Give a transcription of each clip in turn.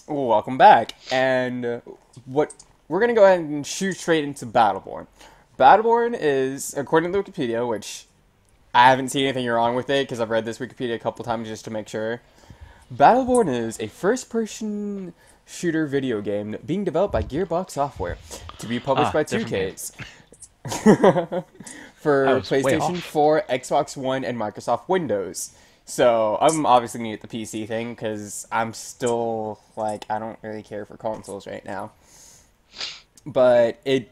Welcome back. And what we're gonna go ahead and shoot straight into Battleborn. Battleborn is, according to Wikipedia, which I haven't seen anything wrong with it because I've read this Wikipedia a couple times just to make sure. Battleborn is a first-person shooter video game being developed by Gearbox Software to be published by Different game. 2Ks I for was way PlayStation off. 4, Xbox One, and Microsoft Windows. So I'm obviously gonna get the PC thing because I'm still like I don't really care for consoles right now. But it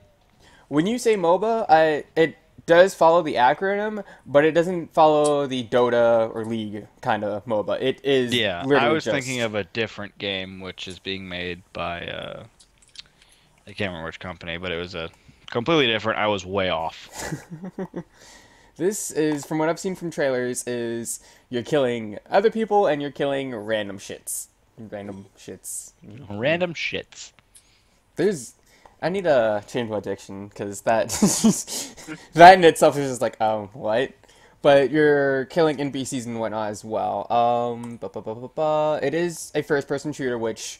when you say MOBA, it does follow the acronym, but it doesn't follow the Dota or League kind of MOBA. It is Yeah, I literally was thinking just of a different game which is being made by I can't remember which company, but it was a completely different. I was way off. this is from what I've seen from trailers is you're killing other people and you're killing random shits. Random shits. Random shits. There's I need to change my diction because that that in itself is just like what? But you're killing NPCs and whatnot as well. It is a first-person shooter, which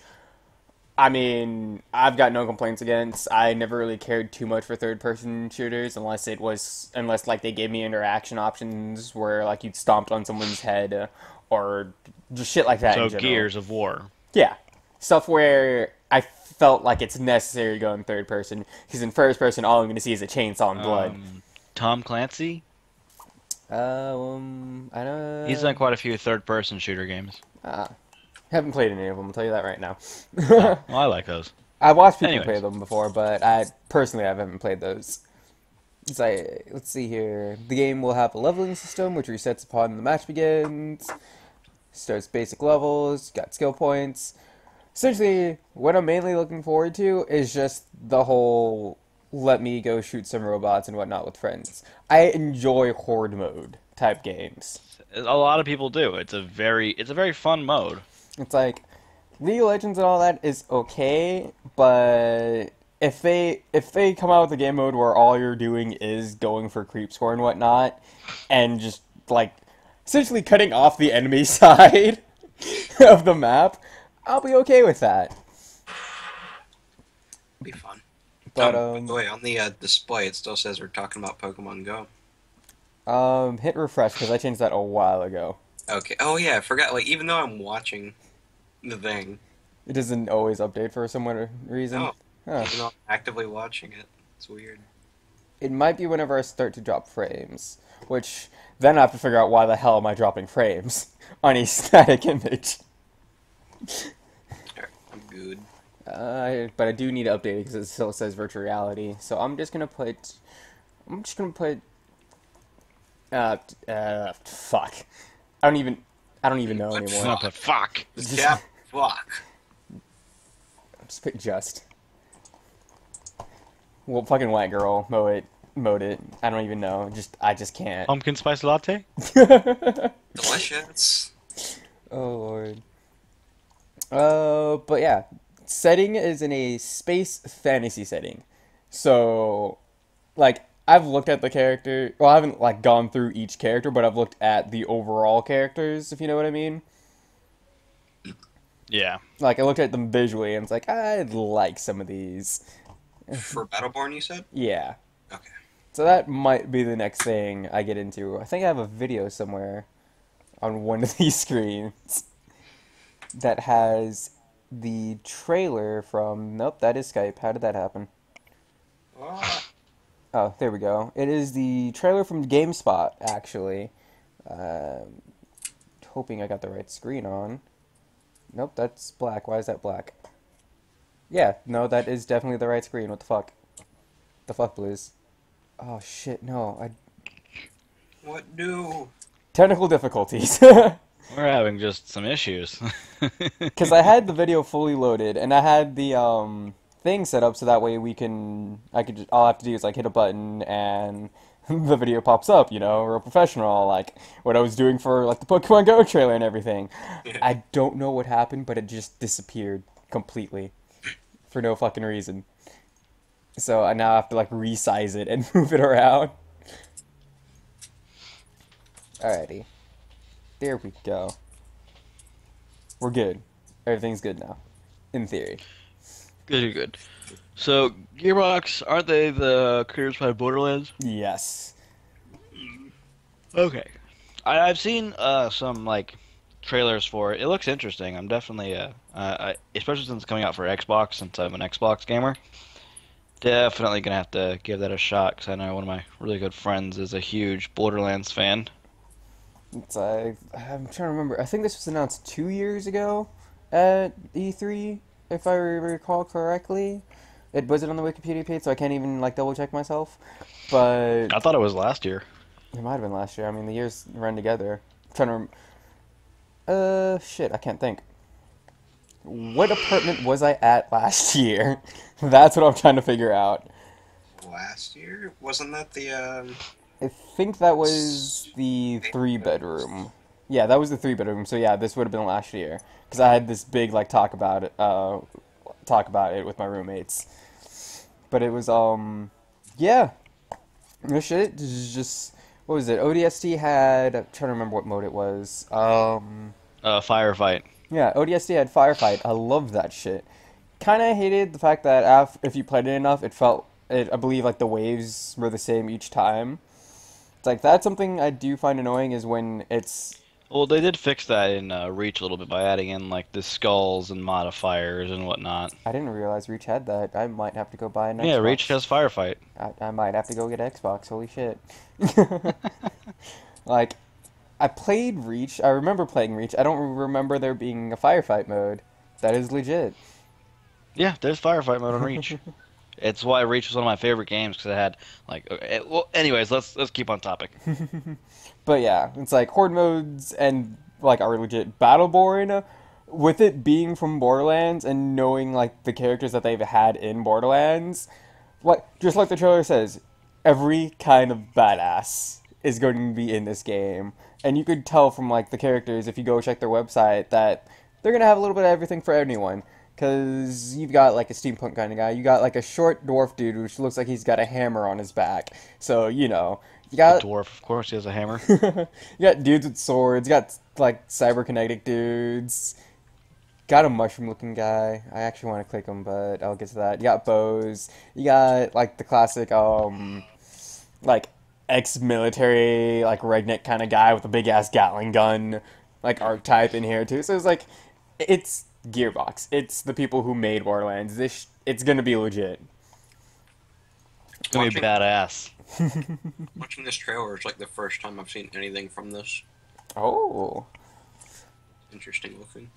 I mean I've got no complaints against. I never really cared too much for third-person shooters unless like they gave me interaction options where like you stomped on someone's head or just shit like that in So general. Gears of War. Yeah, stuff where I felt like it's necessary to go in third person because in first person all I'm going to see is a chainsaw and blood. Tom Clancy. I He's done quite a few third-person shooter games. haven't played any of them. I'll tell you that right now. Oh, well, I like those. I've watched people play Anyways, them before, but I personally haven't played those. It's like, let's see here. The game will have a leveling system which resets upon the match begins. Starts basic levels, got skill points. Essentially, what I'm mainly looking forward to is just the whole let me go shoot some robots and whatnot with friends. I enjoy horde mode type games. a lot of people do. It's a very fun mode. It's like League of Legends and all that is okay, but if they come out with a game mode where all you're doing is going for creep score and whatnot, and just like essentially cutting off the enemy side of the map, I'll be okay with that. Be fun. But By the way, on the display, it still says we're talking about Pokemon Go. hit refresh because I changed that a while ago. Okay. Oh yeah, I forgot. Like, even though I'm watching the thing, It doesn't always update for some reason. no, Huh. even though I'm actively watching it, it's weird. It might be whenever I start to drop frames, which then I have to figure out why the hell am I dropping frames on a static image. Alright, I'm good. But I do need to update it because it still says virtual reality. So I'm just gonna put, fuck. I don't even, I don't even know But I'm anymore. gonna fuck. put fuck. This Just, cap, fuck. just put just. Well, fucking white girl, mode it. I don't even know. I just can't. Pumpkin spice latte. Delicious. Oh lord. But yeah, setting is in a space fantasy setting. So, like, I've looked at the character. Well, I haven't like gone through each character, but I've looked at the overall characters, if you know what I mean. Yeah. Like, I looked at them visually, and it's like I'd like some of these. For Battleborn, you said? Yeah. Okay. So that might be the next thing I get into. I think I have a video somewhere on one of these screens that has the trailer from. Nope, that is Skype. How did that happen? Ah, Oh, there we go. It is the trailer from GameSpot, actually. Um, Hoping I got the right screen on. Nope, that's black. Why is that black? Yeah, no, that is definitely the right screen. What the fuck? The fuck, Blues? Oh shit, no. what do? Technical difficulties. We're having just some issues. Because I had the video fully loaded, and I had the thing set up so that way all I have to do is like hit a button and the video pops up, real professional, like what I was doing for like the Pokemon Go trailer and everything. Yeah. I don't know what happened, but it just disappeared completely for no fucking reason. So I now have to like resize it and move it around. Alrighty, there we go. We're good. Everything's good now. in theory. Good, good. So, Gearbox, aren't they the creators behind Borderlands? Yes. Okay. I've seen some like trailers for it. It looks interesting. I'm definitely especially since it's coming out for Xbox, since I'm an Xbox gamer. Definitely gonna have to give that a shot because I know one of my really good friends is a huge Borderlands fan. It's I'm trying to remember. I think this was announced 2 years ago at E3, if I recall correctly. It wasn't on the Wikipedia page, so I can't even like double check myself. But I thought it was last year. it might have been last year. I mean, the years run together. I'm trying to. Shit, I can't think. What apartment was I at last year? That's what I'm trying to figure out. Last year? Wasn't that the, I think that was the three bedroom. Yeah, that was the three bedroom. So yeah, this would have been last year because I had this big like talk about it with my roommates. But it was yeah, no shit. Just what was it? ODST had. I'm trying to remember what mode it was. Firefight. Yeah, ODST had firefight. I loved that shit. Kind of hated the fact that if you played it enough, it felt it. I believe like the waves were the same each time. It's like that's something I do find annoying is when it's. Well, they did fix that in Reach a little bit by adding in like the skulls and modifiers and whatnot. I didn't realize Reach had that. I might have to go buy an Yeah, Xbox. Reach has Firefight. I might have to go get Xbox. Holy shit! Like, I played Reach. I remember playing Reach. I don't remember there being a firefight mode. That is legit. Yeah, there's Firefight mode on Reach. It's why Reach was one of my favorite games because it had like. Well, anyways, let's keep on topic. But yeah, it's like horde modes and like are legit Battleborn. With it being from Borderlands and knowing like the characters that they've had in Borderlands, like just like the trailer says, every kind of badass is going to be in this game, and you could tell from like the characters if you go check their website that they're gonna have a little bit of everything for anyone. Cause you've got like a steampunk kind of guy, you got like a short dwarf dude which looks like he's got a hammer on his back. So you know you The got dwarf, of course, he has a hammer. you got dudes with swords, you got like cyberkinetic dudes. Got a mushroom looking guy. I actually want to click him, but I'll get to that. You got bows. You got like the classic like ex-military like redneck kind of guy with a big ass Gatling gun like archetype in here too. So it's like it's Gearbox. It's the people who made Borderlands. It's gonna be legit. It's gonna be badass. watching this trailer is like the first time I've seen anything from this. Oh. Interesting looking.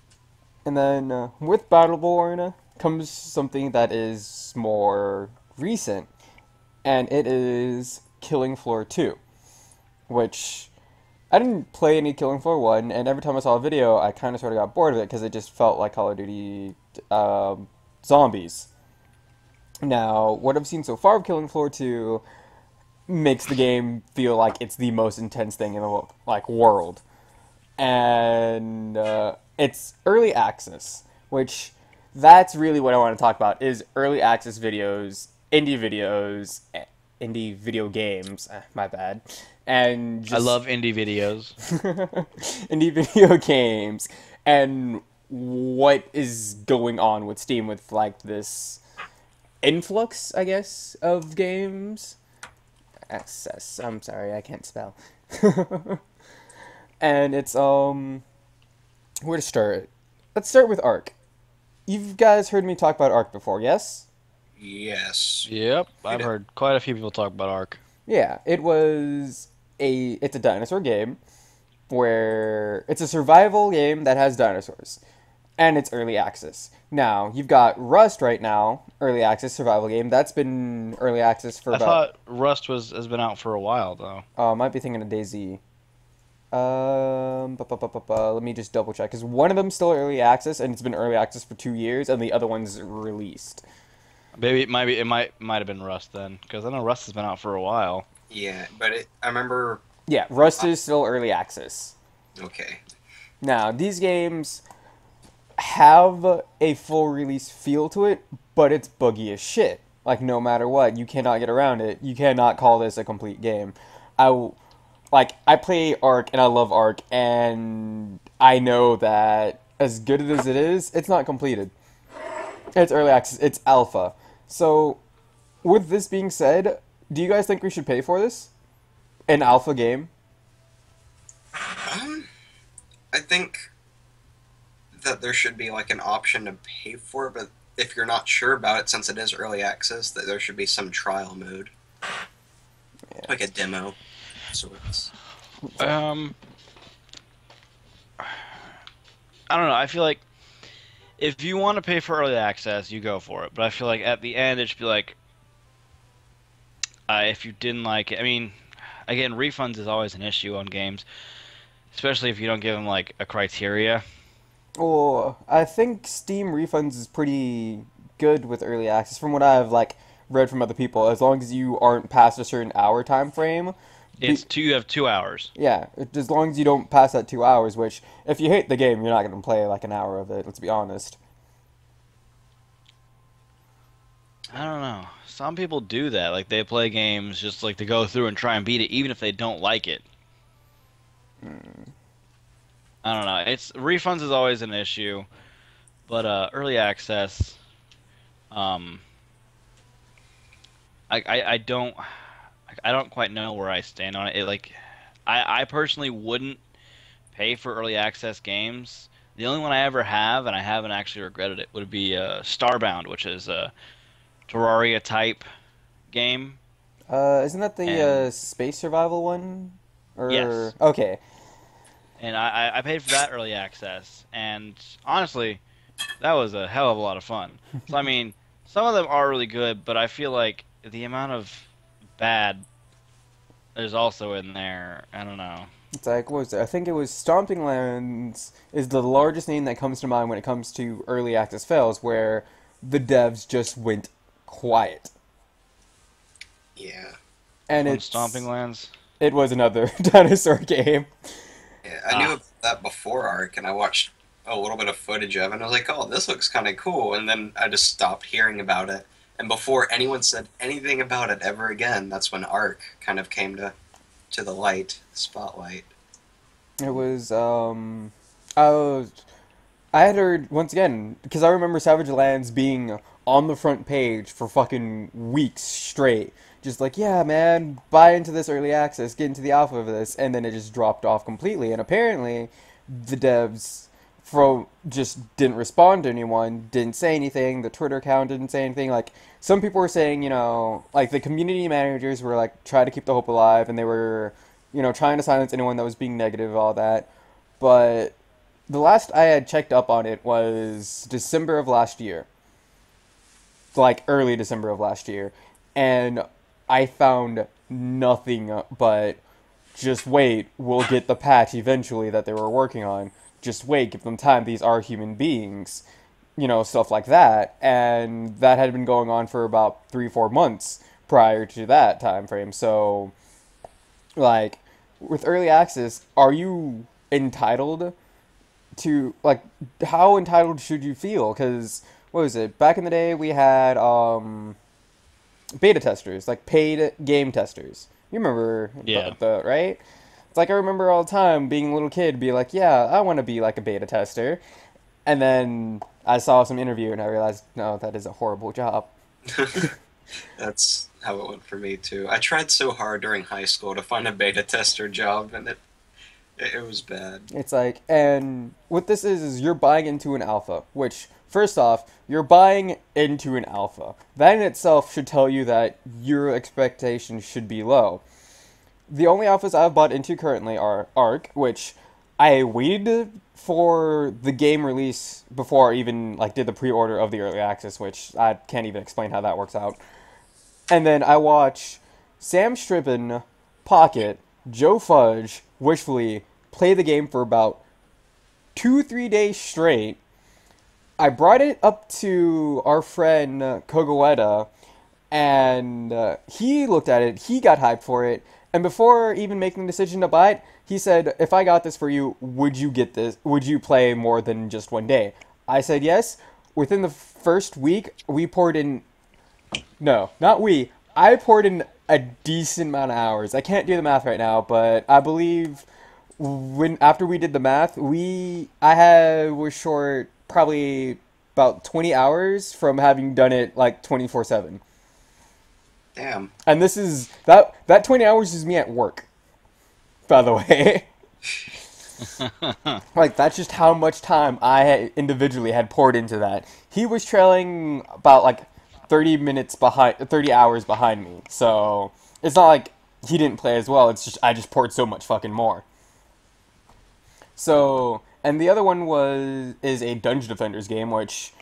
And then with Battleborn comes something that is more recent, and it is Killing Floor 2, which I didn't play any Killing Floor 1, and every time I saw a video, I kind of sort of got bored of it because it just felt like Call of Duty zombies. Now, what I've seen so far of Killing Floor 2 makes the game feel like it's the most intense thing in the world. And it's early access, which that's really what I want to talk about is early access videos, indie video games. My bad. And just I love indie videos. indie video games and what is going on with Steam with like this influx, I guess, of games. Access. I'm sorry, I can't spell. And it's where to start? Let's start with Ark. You guys heard me talk about Ark before, yes? Yes. Yep, I've heard quite a few people talk about Ark. Yeah, it's a dinosaur game where it's a survival game that has dinosaurs. And it's early access. Now, you've got Rust right now, early access survival game. That's been early access for I about thought Rust has been out for a while though. might be thinking of DayZ. Let me just double check because one of them's still early access and it's been early access for 2 years, and the other one's released. Maybe it might have been Rust then, because I know Rust has been out for a while. Yeah, but I remember. Yeah, Rust is still early access. Okay. Now, these games have a full release feel to it, but it's buggy as shit. Like, no matter what, you cannot get around it. You cannot call this a complete game. I play Ark, and I love Ark, and I know that as good as it is, it's not completed. It's early access. It's alpha. So, with this being said, do you guys think we should pay for this? An alpha game? Um, I think that there should be like an option to pay for, but if you're not sure about it, since it is early access, that there should be some trial mode, like a demo, sorts. I don't know. I feel like if you want to pay for early access, you go for it. But I feel like at the end, it should be like, if you didn't like it. I mean, again, refunds is always an issue on games, especially if you don't give them like a criteria. Oh, I think Steam refunds is pretty good with early access from what I've like read from other people. As long as you aren't past a certain hour time frame. You have 2 hours. Yeah, as long as you don't pass that 2 hours, which if you hate the game, you're not going to play like an hour of it, let's be honest. I don't know. Some people do that. Like they play games just like to go through and try and beat it, even if they don't like it. I don't know. It's refunds is always an issue, but early access, um, I don't quite know where I stand on it. I personally wouldn't pay for early access games. The only one I ever have, and I haven't actually regretted it, would be Starbound, which is a Terraria type game. Isn't that the And space survival one? Or yes, okay. and I paid for that early access, and honestly, that was a hell of a lot of fun. So I mean, some of them are really good, but I feel like the amount of bad is also in there. I don't know. It's like, what was it? I think it was Stomping Lands is the largest name that comes to mind when it comes to early access fails, where the devs just went quiet. Yeah. And On Stomping Lands. it was another dinosaur game. Yeah, I knew about that before Ark, and I watched a little bit of footage of it, and I was like, oh, this looks kind of cool, and then I just stopped hearing about it. And before anyone said anything about it ever again, that's when Ark kind of came to the light, spotlight. It was, I had heard, once again, because I remember Savage Lands being on the front page for fucking weeks straight. Just like, yeah, man, buy into this early access, get into the alpha of this, and then it just dropped off completely. And apparently, the devs just didn't respond to anyone, didn't say anything, the Twitter account didn't say anything. Like, some people were saying, like, the community managers were, like, trying to keep the hope alive, and they were, trying to silence anyone that was being negative, all that. But the last I had checked up on it was December of last year. Like, early December of last year. And I found nothing but, just wait, we'll get the patch eventually that they were working on. Just wait, give them time, these are human beings. Stuff like that. And that had been going on for about 3-4 months prior to that time frame. So, like, with early access, are you entitled to, like, how entitled should you feel? Because, what was it? Back in the day, we had, beta testers, like paid game testers. You remember Yeah. right? It's like I remember all the time being a little kid, be like, yeah, I want to be like a beta tester. And then I saw some interview and I realized, no, that is a horrible job. That's how it went for me, too. I tried so hard during high school to find a beta tester job, and it was bad. It's like, and what this is you're buying into an alpha, which, first off, you're buying into an alpha. That in itself should tell you that your expectations should be low. The only alphas I've bought into currently are Ark, which I waited for the game release before I even like did the pre-order of the early access, which I can't even explain how that works out. And then I watch Sam Strippin, Pocket, Joe Fudge, Wishfully play the game for about 2-3 days straight. I brought it up to our friend Kogoeta, and he looked at it, he got hyped for it, and before even making the decision to buy it, he said, if I got this for you, would you get this? Would you play more than just one day? I said yes. Within the first week, we poured in... No, not we. I poured in a decent amount of hours. I can't do the math right now, but I believe after we did the math, was short probably about 20 hours from having done it like 24/7. Damn. And this is that 20 hours is me at work, by the way. Like, that's just how much time I individually had poured into that. He was trailing about like 30 hours behind me. So it's not like he didn't play as well. It's just I just poured so much fucking more. So, and the other one is a Dungeon Defenders game, which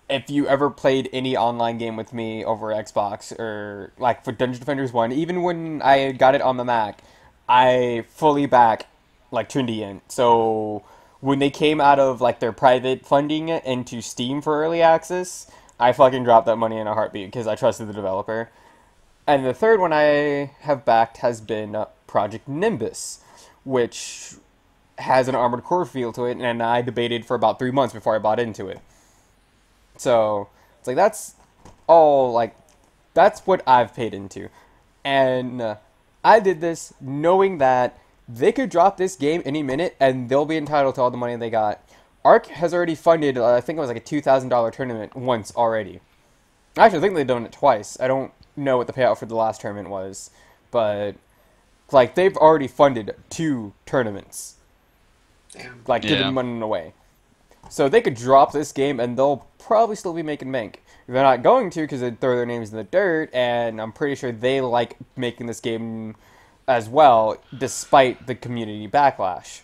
if you ever played any online game with me over Xbox, or like for Dungeon Defenders 1, even when I got it on the Mac, I fully back like Trinity in. So when they came out of like their private funding into Steam for early access, I fucking dropped that money in a heartbeat because I trusted the developer. And the third one I have backed has been Project Nimbus, which has an Armored Core feel to it, and I debated for about 3 months before I bought into it. So it's like that's all like that's what I've paid into, and I did this knowing that they could drop this game any minute and they'll be entitled to all the money they got. Arc has already funded, I think it was like a $2,000 tournament once already. Actually, I think they've done it twice. I don't know what the payout for the last tournament was, but like they've already funded 2 tournaments, Damn. like giving money away. So they could drop this game and they'll probably still be making bank. They're not going to because they throw their names in the dirt, and I'm pretty sure they like making this game as well, despite the community backlash.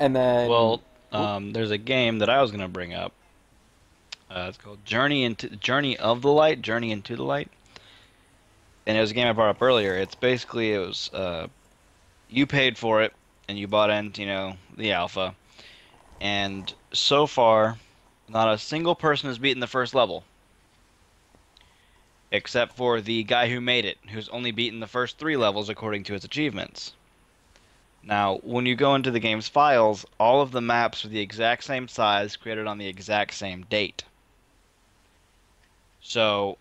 And then, Well, there's a game that I was going to bring up. It's called Journey of the Light, Journey into the Light. And it was a game I brought up earlier. It's basically, you paid for it, and you bought into, the alpha. And so far, not a single person has beaten the first level. Except for the guy who made it, who's only beaten the first 3 levels according to his achievements. Now, when you go into the game's files, all of the maps are the exact same size, created on the exact same date. So,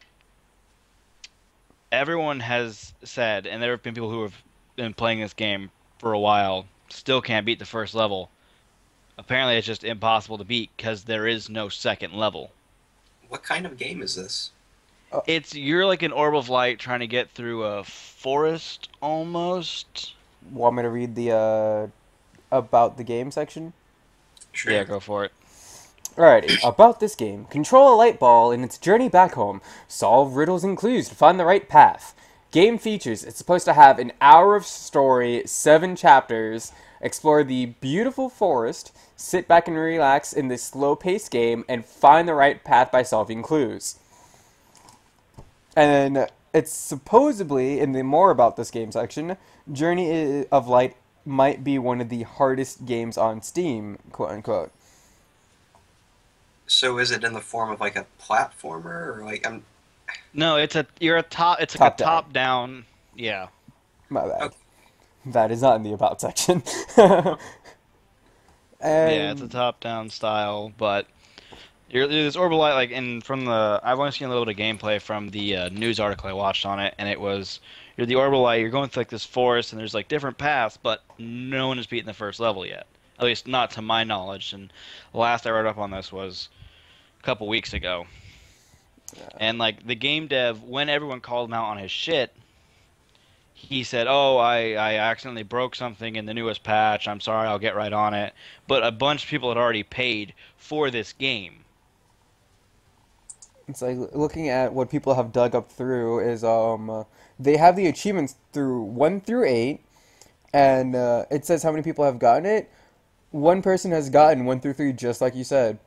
everyone has said, and there have been people who have been playing this game for a while, still can't beat the first level. Apparently it's just impossible to beat because there is no second level. What kind of game is this? You're like an orb of light trying to get through a forest almost. want me to read the about the game section? Sure. Yeah, go for it. Alrighty, about this game. Control a light ball in its journey back home. Solve riddles and clues to find the right path. Game features. It's supposed to have an hour of story, 7 chapters, explore the beautiful forest, sit back and relax in this slow-paced game, and find the right path by solving clues. And it's supposedly, in the more about this game section, Journey of Light might be one of the hardest games on Steam, quote-unquote. So is it in the form of like a platformer, or like No, it's like a top down. Yeah. My bad. Okay. That is not in the about section. Yeah, it's a top down style, but you're this orbital light, like, and I've only seen a little bit of gameplay from the news article I watched on it, and it was you're the orbital light, you're going through like this forest, and there's like different paths, but no one has beaten the first level yet. At least not to my knowledge. And the last I read up on this was a couple weeks ago. Yeah. And like the game dev, when everyone called him out on his shit, he said, "Oh, I accidentally broke something in the newest patch. I'm sorry, I'll get right on it." But a bunch of people had already paid for this game. It's like looking at what people have dug up through is they have the achievements through 1 through 8, and it says how many people have gotten it. One person has gotten 1 through 3, just like you said.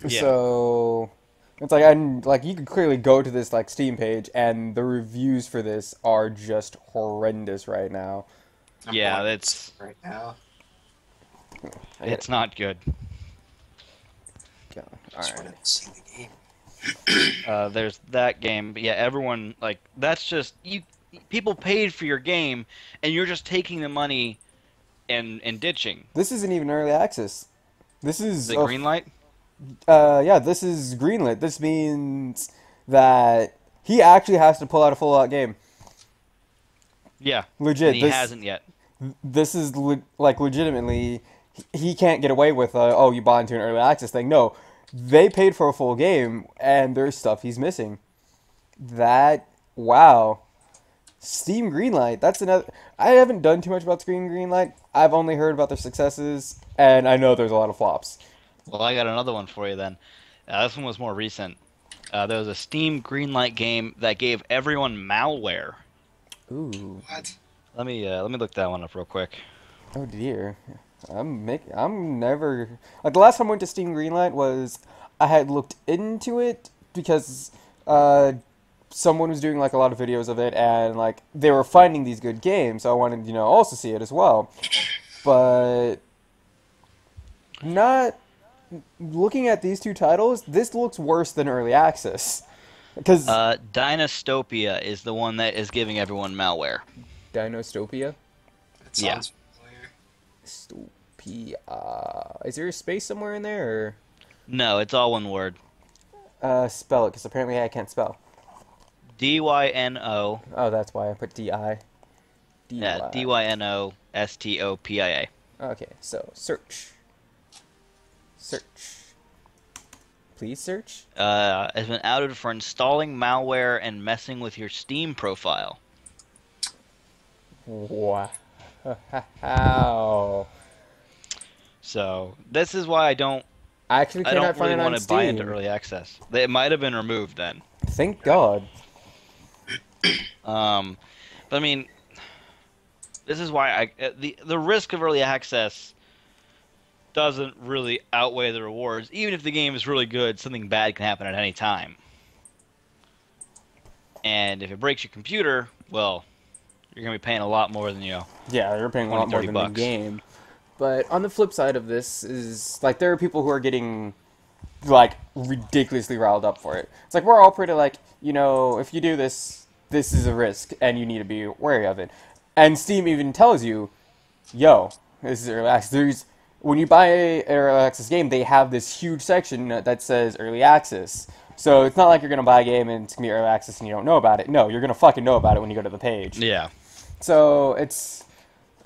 Yeah. So it's like you could clearly go to this like Steam page, and the reviews for this are just horrendous right now. Yeah, that's right now. It's not good. Yeah. Just wanted to see the game. There's that game, but yeah, everyone like that's just you. People paid for your game, and you're just taking the money and ditching. This isn't even early access. This is the green light. Yeah, this is greenlit. This means that he actually has to pull out a full-out game. Yeah, legit. And he hasn't yet. This is like legitimately. he can't get away with oh, you bought into an early access thing. No, they paid for a full game, and there's stuff he's missing. That wow, Steam Greenlight. That's another. I haven't done too much about Steam Greenlight. I've only heard about their successes, and I know there's a lot of flops. Well, I got another one for you then. This one was more recent. There was a Steam Greenlight game that gave everyone malware. Ooh. What? Let me look that one up real quick. Oh dear. I'm never like the last time I went to Steam Greenlight was I had looked into it because someone was doing like a lot of videos of it and like they were finding these good games, so I wanted, also see it as well. But not looking at these two titles, this looks worse than early access. Because Dynastopia is the one that is giving everyone malware. Dinostopia? It sounds familiar. Stopia. Is there a space somewhere in there? Or? No, it's all one word. Spell it, because apparently I can't spell. Dyno. Oh, that's why I put D-I. Yeah, Dynostopia. Okay, so search. Search. Please search. Has been outed for installing malware and messing with your Steam profile. Wow. How? So this is why I don't I actually cannot find really it on want to buy into Steam. early access. It might have been removed then. Thank God. But I mean, this is why the risk of early access doesn't really outweigh the rewards. Even if the game is really good, something bad can happen at any time. And if it breaks your computer, well, you're gonna be paying a lot more than Yeah, you're paying a 20, lot more 30 than bucks. the game. But on the flip side of this is like there are people who are getting like ridiculously riled up for it. It's like we're all pretty like, if you do this, this is a risk and you need to be wary of it. And Steam even tells you, yo, this is early access. When you buy an early access game, they have this huge section that says early access. So it's not like you're going to buy a game and it's going to be early access and you don't know about it. No, you're going to fucking know about it when you go to the page. Yeah. So it's...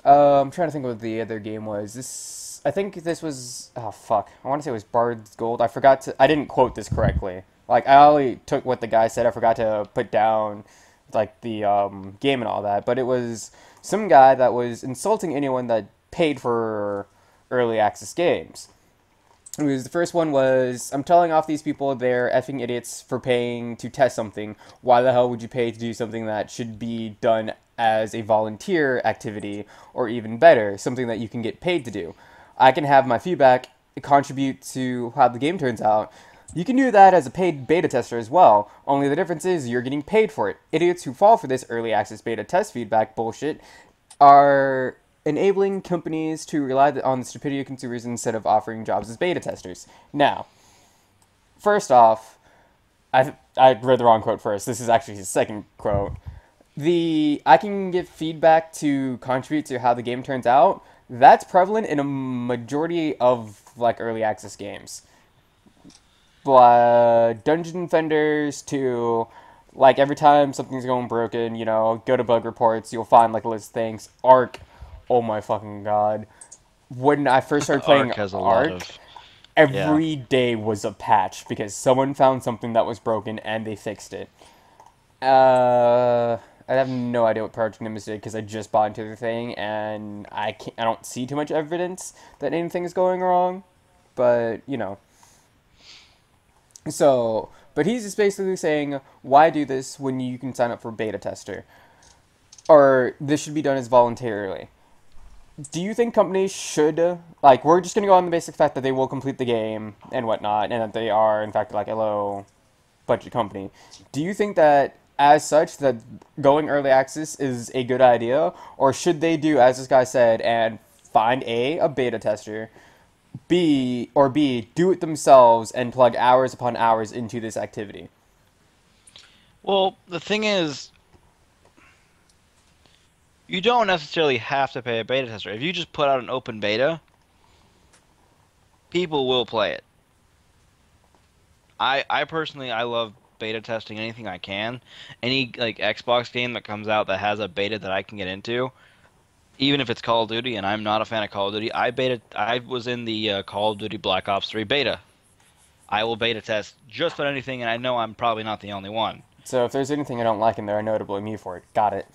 I'm trying to think what the other game was. I think this was... Oh, fuck. I want to say it was Bard's Gold. I didn't quote this correctly. Like, I only took what the guy said. I forgot to put down, like, the game and all that. But it was some guy that was insulting anyone that paid for early access games. The first one was, I'm telling off these people they're effing idiots for paying to test something. Why the hell would you pay to do something that should be done as a volunteer activity, or even better, something that you can get paid to do? I can have my feedback contribute to how the game turns out. You can do that as a paid beta tester as well, only the difference is you're getting paid for it. Idiots who fall for this early access beta test feedback bullshit are enabling companies to rely on the stupidity of consumers instead of offering jobs as beta testers. Now, first off, I read the wrong quote first. This is actually his second quote. I can give feedback to contribute to how the game turns out. That's prevalent in a majority of like early access games. Dungeon vendors to like every time something's going broken, go to bug reports, you'll find like a list of things. Arc. Oh my fucking God. When I first started playing Arc has a Arc, lot of... every day was a patch because someone found something that was broken and they fixed it. I have no idea what Project Nimbus did because I just bought into the thing and I don't see too much evidence that anything is going wrong. But, So, but he's just basically saying, why do this when you can sign up for beta tester? Or this should be done as voluntarily. Do you think companies should, like, we're just going to go on the basic fact that they will complete the game and whatnot, and that they are, in fact, like a low-budget company. Do you think that, as such, that going early access is a good idea? Or should they do, as this guy said, and find a beta tester, B, do it themselves and plug hours upon hours into this activity? Well, the thing is, you don't necessarily have to pay a beta tester. If you just put out an open beta, people will play it. I personally, I love beta testing anything I can. Any like Xbox game that comes out that has a beta that I can get into, even if it's Call of Duty, and I'm not a fan of Call of Duty, I was in the Call of Duty Black Ops 3 beta. I will beta test just about anything, and I know I'm probably not the only one. So if there's anything I don't like in there, I know to blame you for it. Got it.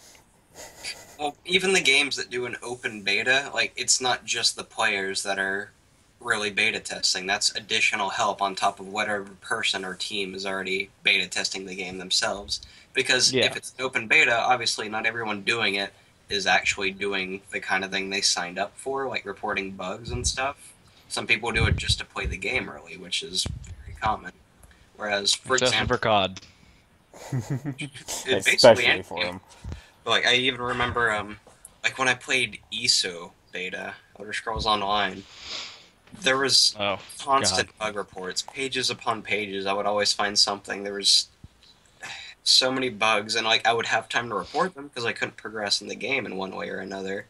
Well, even the games that do an open beta, like, it's not just the players that are really beta testing. That's additional help on top of whatever person or team is already beta testing the game themselves. Because Yeah. if it's an open beta, obviously not everyone doing it is actually doing the kind of thing they signed up for, like reporting bugs and stuff. Some people do it just to play the game early, which is very common. Whereas, for Especially for example, COD. basically Especially for anything. him. Like, I even remember, like when I played ESO beta, Elder Scrolls Online, there was Oh, constant God. bug reports, pages upon pages. I would always find something. There was so many bugs, and like I would have time to report them because I couldn't progress in the game in one way or another.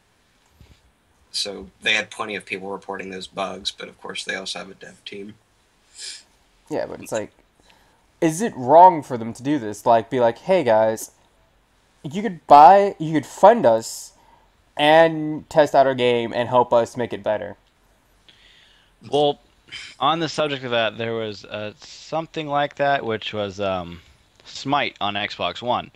So they had plenty of people reporting those bugs, but of course they also have a dev team. Yeah, but it's like, is it wrong for them to do this? Like, be like, hey guys, you could fund us and test out our game and help us make it better. Well, on the subject of that, there was something like that, which was Smite on Xbox One.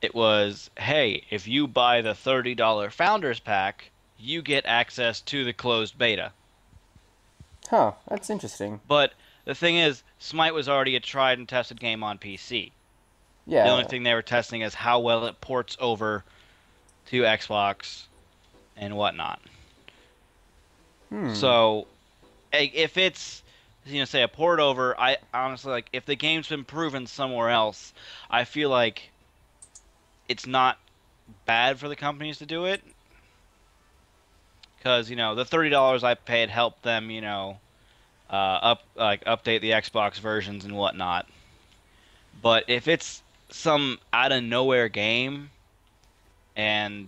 It was, hey, if you buy the $30 Founders Pack, you get access to the closed beta. Huh, that's interesting. But the thing is, Smite was already a tried and tested game on PC. The only Yeah. thing they were testing is how well it ports over to Xbox and whatnot. Hmm. So, if it's, say a port over, I honestly like if the game's been proven somewhere else, I feel like it's not bad for the companies to do it because the $30 I paid helped them update the Xbox versions and whatnot. But if it's some out of nowhere game, and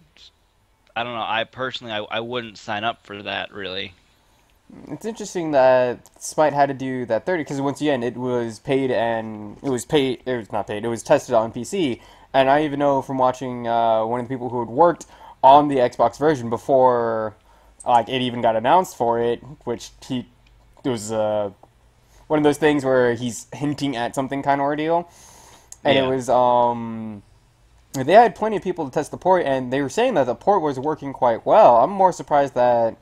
I don't know, I personally I wouldn't sign up for that really. It's interesting that Smite had to do that 30 because once again it was paid and it was paid. It was not paid. It was tested on PC, and I even know from watching one of the people who had worked on the Xbox version before, like it even got announced for it, which it was one of those things where he's hinting at something kind of ordeal, and it Yeah. was they had plenty of people to test the port, and they were saying that the port was working quite well. I'm more surprised that.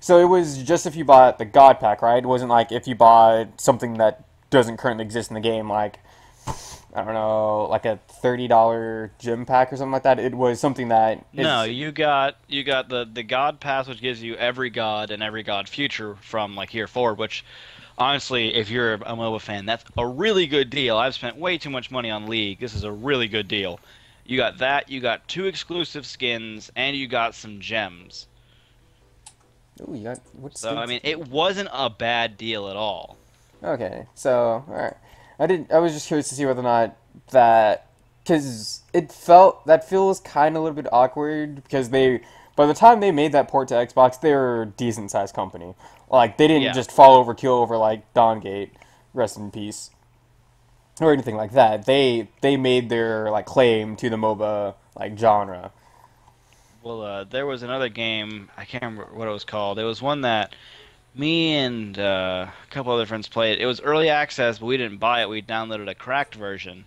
So it was just if you bought the God Pack, right? It wasn't like if you bought something that doesn't currently exist in the game, like I don't know, like a $30 gym pack or something like that. It was something that No, is you got the God Pass, which gives you every god and every god future from like here forward. Which, honestly, if you're a MOBA fan, that's a really good deal. I've spent way too much money on League. This is a really good deal. You got that. You got 2 exclusive skins, and you got some gems. ooh, you got what So I skins? mean, it wasn't a bad deal at all. Okay, so all right. I was just curious to see whether or not that because it felt that feels kind of a little bit awkward because they by the time they made that port to Xbox, they were a decent sized company. Like they didn't Yeah. just fall over kill over like Dawngate, rest in peace, or anything like that. They made their like claim to the MOBA like genre. Well, there was another game. I can't remember what it was called. It was one that me and a couple other friends played. It was early access, but we didn't buy it. We downloaded a cracked version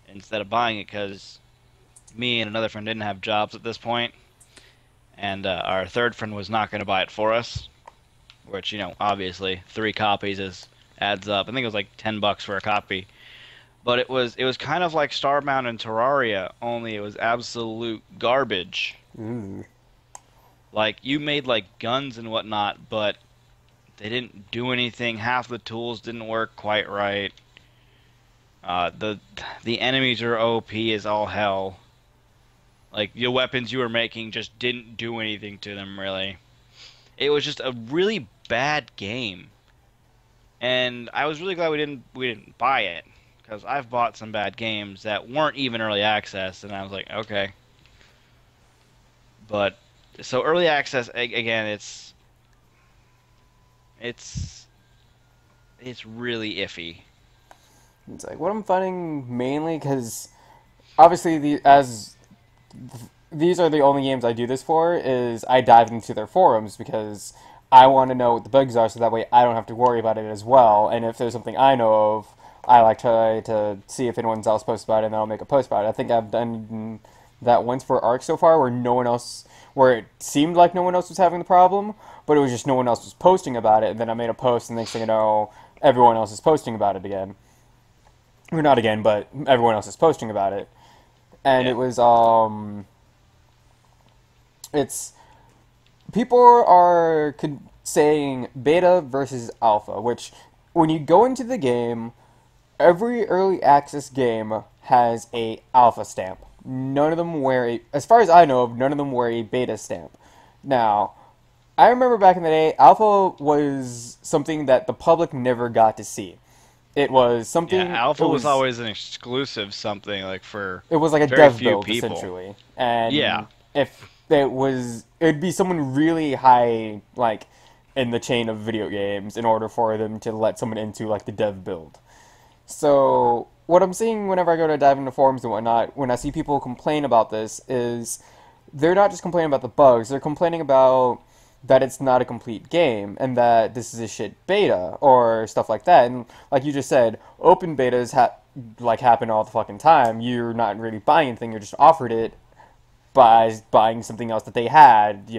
instead of buying it because me and another friend didn't have jobs at this point, and our third friend was not going to buy it for us. Which obviously 3 copies is adds up. I think it was like $10 for a copy. But it was kind of like Starbound and Terraria, only it was absolute garbage. Ooh. Like you made like guns and whatnot, but they didn't do anything. Half the tools didn't work quite right. The enemies are OP as all hell. Like the weapons you were making just didn't do anything to them really. It was just a really bad game, and I was really glad we didn't buy it because I've bought some bad games that weren't even early access, and I was like, okay. But so early access again, it's it's really iffy. It's like what I'm finding mainly because obviously the as these are the only games I do this for, is I dive into their forums because I want to know what the bugs are so that way I don't have to worry about it as well. And if there's something I know of, I like to see if anyone else posts about it, and then I'll make a post about it. I think I've done that once for Ark so far where it seemed like no one else was having the problem, but it was just no one else was posting about it, and then I made a post, and next thing you know, everyone else is posting about it again. Or not again, but everyone else is posting about it. And it was, it's, people are saying beta versus alpha, which, when you go into the game, every early access game has a alpha stamp. None of them as far as I know of, none of them wear a beta stamp. Now, I remember back in the day, alpha was something that the public never got to see. It was something. Yeah, alpha was always an exclusive something for. It was like a very dev few build people. essentially, and Yeah. if it'd be someone really high like in the chain of video games in order for them to let someone into like the dev build. So what I'm seeing whenever I go to dive into forums and whatnot, when I see people complain about this, is they're not just complaining about the bugs; they're complaining about that it's not a complete game and that this is a shit beta or stuff like that. And like you just said, open betas happen all the fucking time. You're not really buying anything; you're just offered it by buying something else that they had.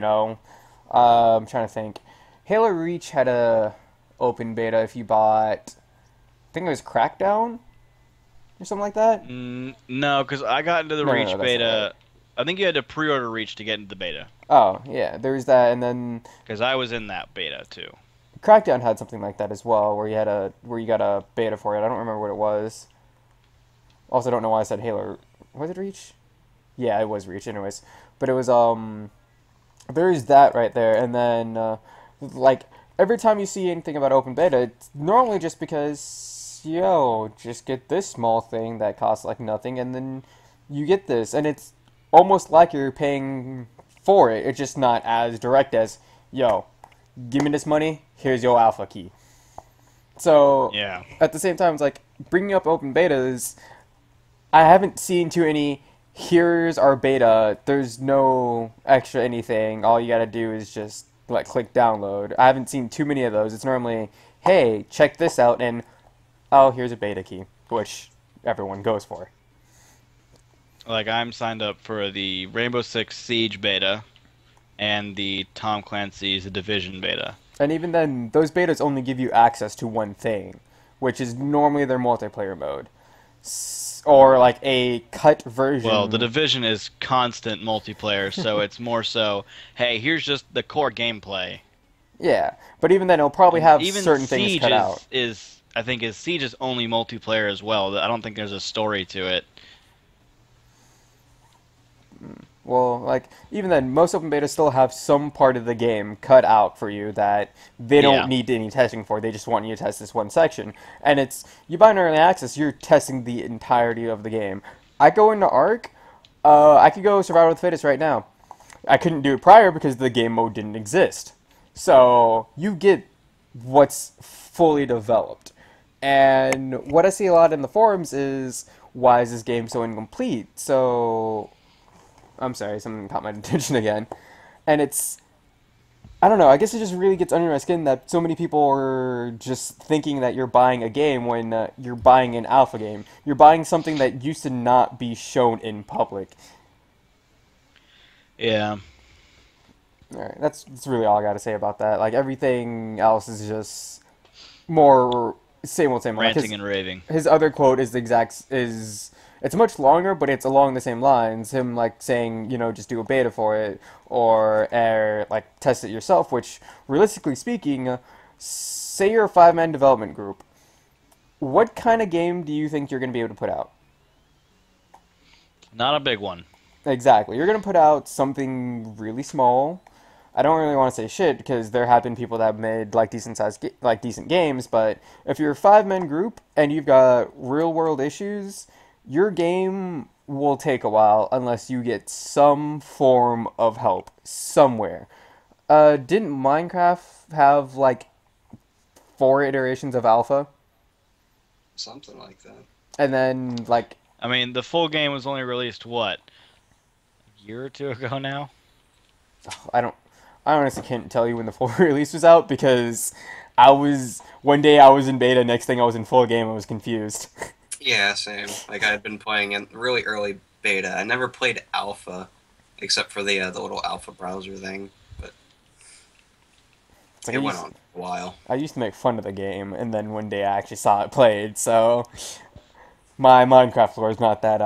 I'm trying to think. Halo Reach had a open beta if you bought. I think it was Crackdown or something like that. No, because I got into the Reach that's beta. I think you had to pre-order Reach to get into the beta. Oh, yeah, there's that, and then Because I was in that beta too. Crackdown had something like that as well, where you got a beta for it. I don't remember what it was. Also, don't know why I said Halo. Was it Reach? Yeah, it was Reach, anyways. But it was there's that right there, and then like every time you see anything about open beta, it's normally just because just get this small thing that costs like nothing, and then you get this, and it's almost like you're paying for it. It's just not as direct as, give me this money, here's your alpha key. So, Yeah. at the same time, it's like, bringing up open betas, I haven't seen too many, here's our beta, there's no extra anything, all you gotta do is just, click download. I haven't seen too many of those. It's normally, hey, check this out, and, oh, here's a beta key, which everyone goes for. I'm signed up for the Rainbow Six Siege beta and the Tom Clancy's The Division beta. And even then, those betas only give you access to one thing, which is normally their multiplayer mode. Or like a cut version. Well, The Division is constant multiplayer, so it's more so, hey, here's just the core gameplay. Yeah, but even then, it'll probably have even certain Siege things cut out. I think Siege is only multiplayer as well. I don't think there's a story to it. Well, even then, most open betas still have some part of the game cut out for you that they don't need any testing for. They just want you to test this one section. And you buy an early access, you're testing the entirety of the game. I go into Ark, I could go Survival of the Fittest right now. I couldn't do it prior because the game mode didn't exist. So, you get what's fully developed. And what I see a lot in the forums is, why is this game so incomplete? So, I'm sorry, something caught my attention again. And I don't know, I guess it just really gets under my skin that so many people are just thinking that you're buying a game when you're buying an alpha game. You're buying something that used to not be shown in public. Yeah. Alright, that's really all I gotta say about that. Everything else is just more same old same. Ranting and raving. His other quote is it's much longer, but it's along the same lines. Him saying, just do a beta for it, or test it yourself. Which, realistically speaking, say you're a 5-man development group. What kind of game do you think you're going to be able to put out? Not a big one. Exactly. You're going to put out something really small. I don't really want to say shit because there have been people that have made decent games. But if you're a 5-man group and you've got real world issues, your game will take a while unless you get some form of help somewhere. Didn't Minecraft have 4 iterations of alpha? Something like that. And then I mean, the full game was only released, what? year or two ago now. I honestly can't tell you when the full release was out because one day I was in beta, next thing I was in full game. I was confused. Yeah, same. Like I had been playing in really early beta. I never played alpha, except for the little alpha browser thing. But It's like it went on for a while. I used to make fun of the game, and then one day I actually saw it played. So my Minecraft lore is not that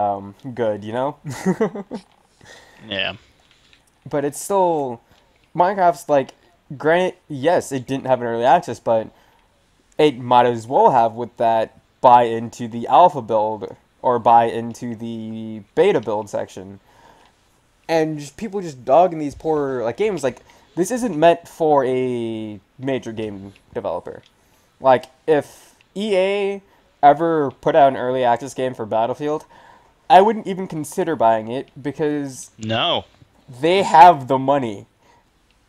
good, you know. Yeah. But it's still Minecraft's like, granted, yes, it didn't have an early access, but it might as well have with that buy into the alpha build or buy into the beta build section. And just people just dogging these poor like games. Like, this isn't meant for a major game developer. Like, if EA ever put out an early access game for Battlefield, I wouldn't even consider buying it because No. they have the money.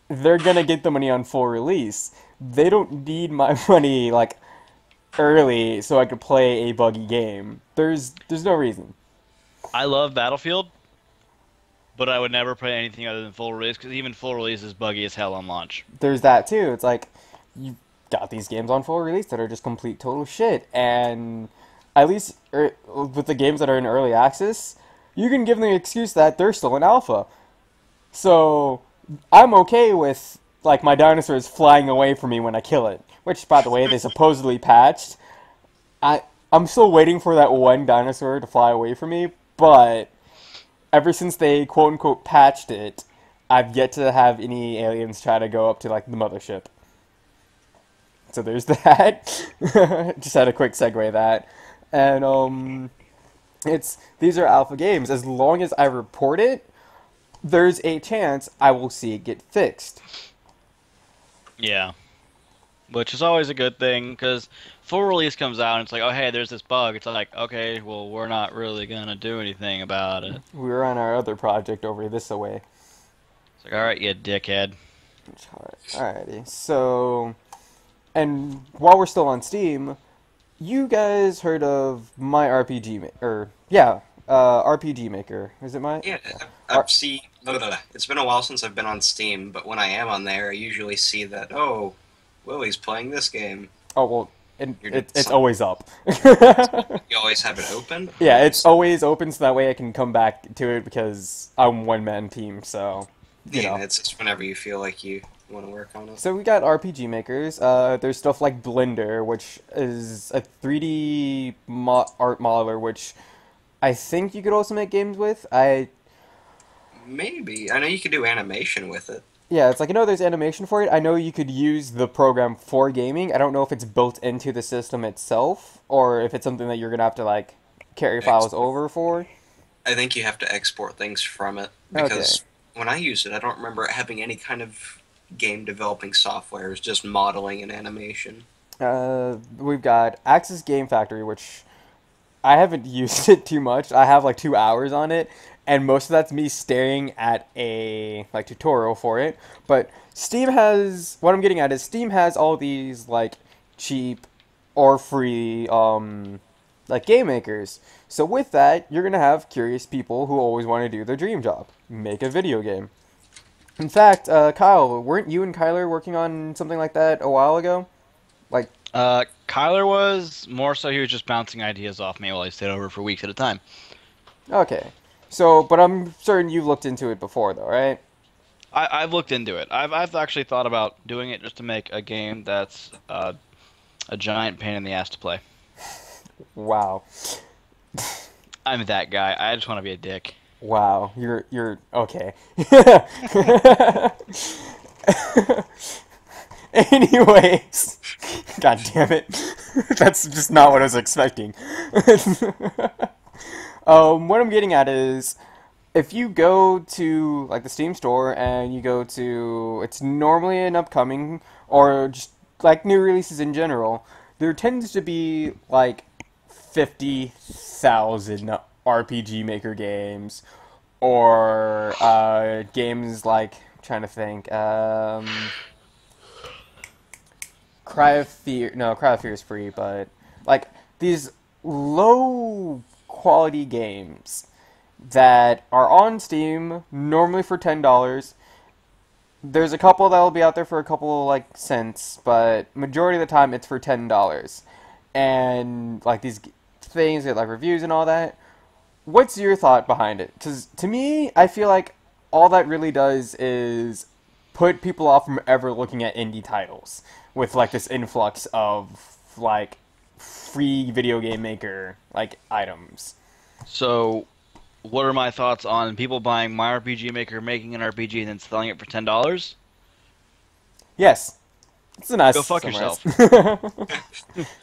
They're gonna get the money on full release. They don't need my money like early so I could play a buggy game. There's no reason. I love Battlefield, but I would never play anything other than full release because even full release is buggy as hell on launch. There's that too. It's like you got these games on full release that are just complete total shit, and at least with the games that are in early access, you can give them the excuse that they're still in alpha. So I'm okay with like my dinosaurs flying away from me when I kill it, which by the way they supposedly patched. I'm still waiting for that one dinosaur to fly away from me, but ever since they quote unquote patched it, I've yet to have any aliens try to go up to like the mothership. So there's that. Just had a quick segue of that. And these are alpha games. As long as I report it, there's a chance I will see it get fixed. Yeah. Which is always a good thing, because full release comes out and it's like, oh hey, there's this bug. It's like, okay, well, we're not really gonna do anything about it. We were on our other project over this away. It's like, alright, you dickhead. Alrighty, so, and while we're still on Steam, you guys heard of my RPG Maker? RPG Maker. Is it my? Yeah, I've seen. It's been a while since I've been on Steam, but when I am on there, I usually see that. Oh, Willie's playing this game. Oh well, it's always up. You always have it open. Yeah, it's always open, so that way I can come back to it because I'm one man team. So you know, it's just whenever you feel like you want to work on it. So we got RPG makers. There's stuff like Blender, which is a 3D art modeler, which I think you could also make games with. Maybe. I know you could do animation with it. Yeah, it's like, there's animation for it. I know you could use the program for gaming. I don't know if it's built into the system itself, or if it's something that you're going to have to, like, carry files over for. I think you have to export things from it, because when I used it, I don't remember it having any kind of game developing software. It was just modeling and animation. We've got Axis Game Factory, which I haven't used it too much. I have like 2 hours on it, and most of that's me staring at a like tutorial for it. But what I'm getting at is Steam has all these like cheap or free like game makers. So with that, you're gonna have curious people who always want to do their dream job, make a video game. In fact, Kyle, weren't you and Kyler working on something like that a while ago? Like, Kyler was more so he was just bouncing ideas off me while I stayed over for weeks at a time. okay. So, but I'm certain you've looked into it before, though, right? I've looked into it. I've actually thought about doing it just to make a game that's a giant pain in the ass to play. Wow. I'm that guy. I just want to be a dick. Wow. You're okay. Anyways, god damn it. That's just not what I was expecting. What I'm getting at is, if you go to like the Steam store and you go to, it's normally an upcoming or just like new releases in general, there tends to be like 50,000 RPG Maker games or games like, I'm trying to think, Cry of Fear is free, but like these low quality games that are on Steam, normally for $10. There's a couple that'll be out there for a couple like cents, but majority of the time it's for $10. And like these things get like reviews and all that. What's your thought behind it? Because to me, I feel like all that really does is put people off from ever looking at indie titles with like this influx of like free video game maker like items. So, what are my thoughts on people buying My RPG Maker, making an RPG, and then selling it for $10? Yes, it's a nice. Go fuck summarize. yourself.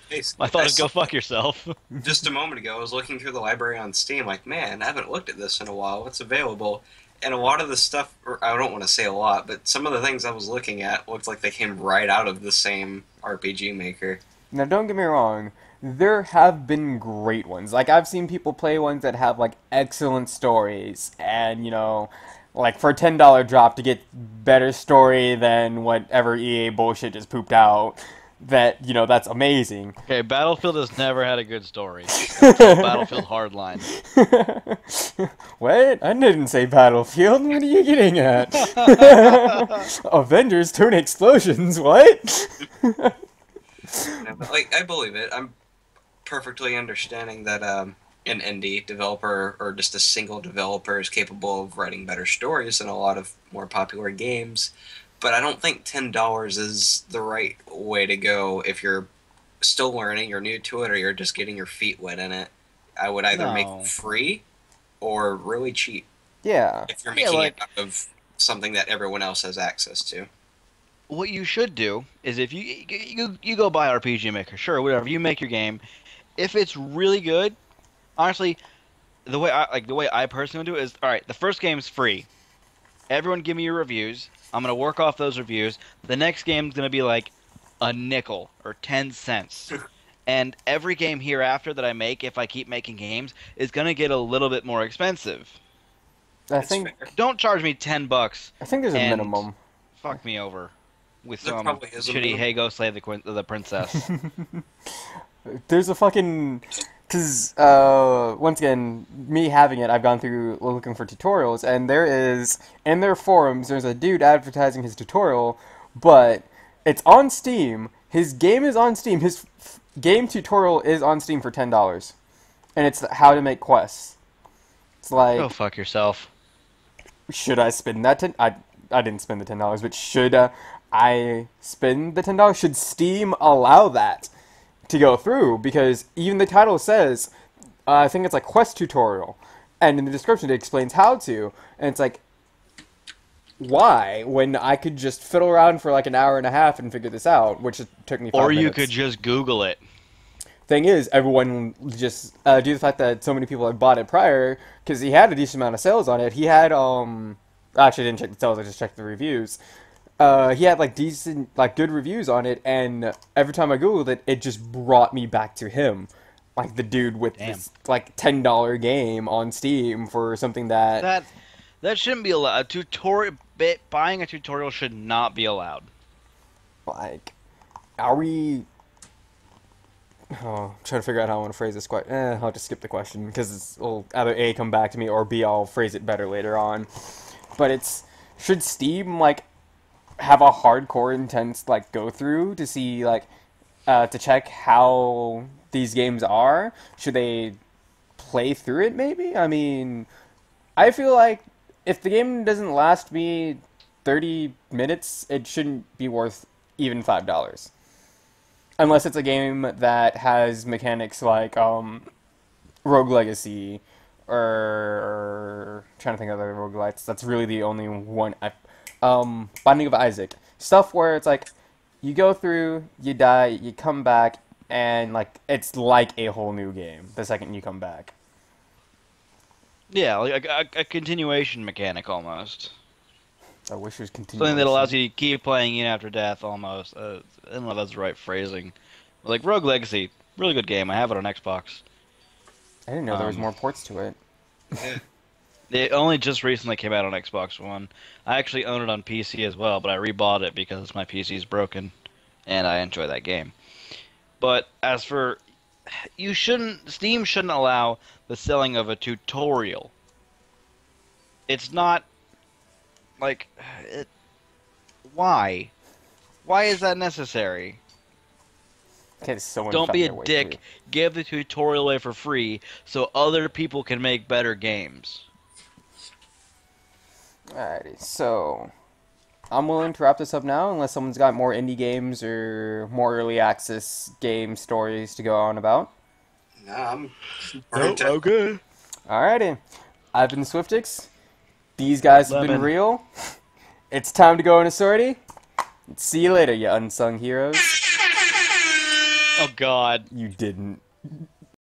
Hey, My thought is go fuck yourself. just a moment ago, I was looking through the library on Steam, like, man, I haven't looked at this in a while. What's available? And a lot of the stuff, or I don't want to say a lot, but some of the things I was looking at looked like they came right out of the same RPG Maker. Now, don't get me wrong. There have been great ones. Like, I've seen people play ones that have, like, excellent stories. And, you know, like, for a $10 drop to get better story than whatever EA bullshit just pooped out, that, you know, that's amazing. Okay, Battlefield has never had a good story. Battlefield Hardline. What? I didn't say Battlefield. What are you getting at? Avengers turn explosions. What? Like, I believe it. I'm perfectly understanding that an indie developer or just a single developer is capable of writing better stories than a lot of more popular games. But I don't think $10 is the right way to go if you're still learning, you're new to it, or you're just getting your feet wet in it. I would either make it free or really cheap. Yeah. If you're making it out of something that everyone else has access to. What you should do is if you go buy RPG Maker, sure, whatever, you make your game. If it's really good, honestly, the way I personally do it is, all right, the first game's free. Everyone give me your reviews. I'm going to work off those reviews. The next game's going to be like a nickel or 10 cents. And every game hereafter that I make, if I keep making games, is going to get a little bit more expensive. That's fair. Don't charge me $10. I think there's a and minimum. Fuck me over with There some probably is a shitty minimum. "Hey, go slay the princess." There's a fucking... Because, once again, me having it, I've gone through looking for tutorials, and there is, in their forums, there's a dude advertising his tutorial, but it's on Steam. His game is on Steam. His game tutorial is on Steam for $10. And it's how to make quests. It's like... Go fuck yourself. Should I spend that I didn't spend the $10, but should I spend the $10? Should Steam allow that to go through? Because even the title says, I think it's like quest tutorial, and in the description it explains how to, and it's like, why? When I could just fiddle around for like an hour and a half and figure this out, which took me 5 Or minutes. you could just Google it. Thing is, everyone just due to the fact that so many people had bought it prior, because he had a decent amount of sales on it. He had actually I didn't check the sales, I just checked the reviews. He had like decent, like good reviews on it, and every time I googled it, it just brought me back to him, like the dude with this like $10 game on Steam for something that That shouldn't be allowed. Buying a tutorial should not be allowed. like, are we? Oh, I'm trying to figure out how I want to phrase this question. I'll just skip the question because it'll either A, come back to me, or B, I'll phrase it better later on. But it's, should Steam, like, have a hardcore intense, like, go-through to see, like, to check how these games are? Should they play through it, maybe? I mean, I feel like if the game doesn't last me 30 minutes, it shouldn't be worth even $5. Unless it's a game that has mechanics like Rogue Legacy, or trying to think of other roguelites. That's really the only one. Binding of Isaac. Stuff where it's like, you go through, you die, you come back, and like it's like a whole new game the second you come back. Yeah, like a continuation mechanic almost. I wish it was continuous. Something that allows you to keep playing even after death almost. I don't know if that's the right phrasing. Like Rogue Legacy, really good game. I have it on Xbox. I didn't know there was more ports to it. It only just recently came out on Xbox One. I actually own it on PC as well, but I rebought it because my PC is broken, and I enjoy that game. But as for... Steam shouldn't allow the selling of a tutorial it's not like it. Why? Why is that necessary? Okay, someone Don't found be a their way dick. through. Give the tutorial away for free so other people can make better games. Alrighty, so I'm willing to wrap this up now, unless someone's got more indie games or more early access game stories to go on about. No, I'm burnt out. Okay. Alrighty, I've been Swiftix. These guys have been Lemon. real. It's time to go on a sortie. See you later, you unsung heroes. Oh God. You didn't.